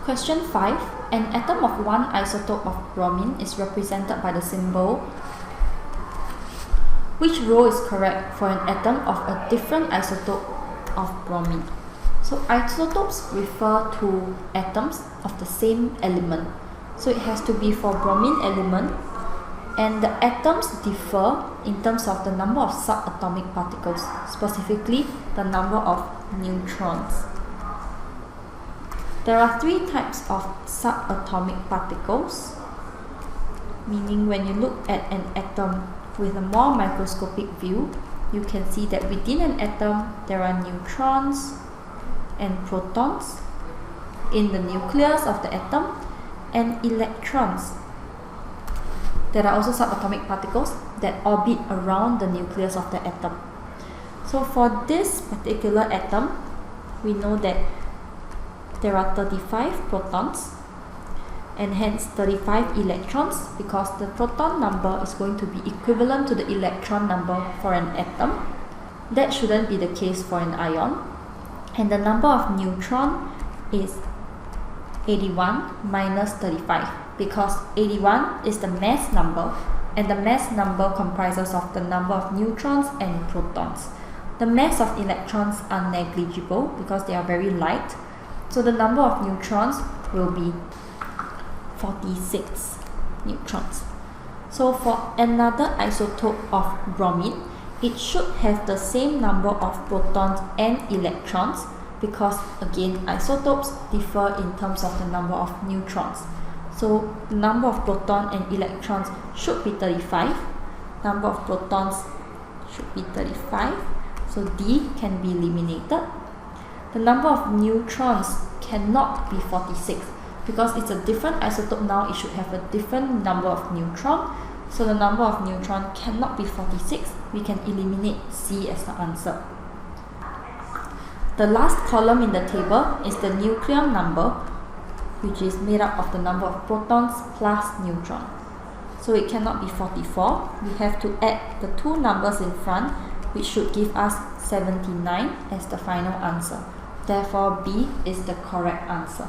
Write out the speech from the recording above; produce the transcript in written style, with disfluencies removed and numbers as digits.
Question 5. An atom of one isotope of bromine is represented by the symbol. Which row is correct for an atom of a different isotope of bromine? So isotopes refer to atoms of the same element. So it has to be for bromine element, and the atoms differ in terms of the number of subatomic particles, specifically the number of neutrons. There are three types of subatomic particles, meaning when you look at an atom with a more microscopic view, you can see that within an atom there are neutrons and protons in the nucleus of the atom, and electrons. There are also subatomic particles that orbit around the nucleus of the atom. So for this particular atom, we know that there are 35 protons and hence 35 electrons, because the proton number is going to be equivalent to the electron number for an atom. That shouldn't be the case for an ion. And the number of neutron is 81 minus 35, because 81 is the mass number, and the mass number comprises of the number of neutrons and protons. The mass of electrons are negligible because they are very light, so the number of neutrons will be 46 neutrons. So for another isotope of bromine, it should have the same number of protons and electrons, because again isotopes differ in terms of the number of neutrons. So the number of proton and electrons should be 35. Number of protons should be 35. So D can be eliminated. The number of neutrons cannot be 46 because it's a different isotope now. It should have a different number of neutrons. So the number of neutrons cannot be 46. We can eliminate C as the answer. The last column in the table is the nucleon number, which is made up of the number of protons plus neutrons. So it cannot be 44. We have to add the two numbers in front, which should give us 79 as the final answer. Therefore, B is the correct answer.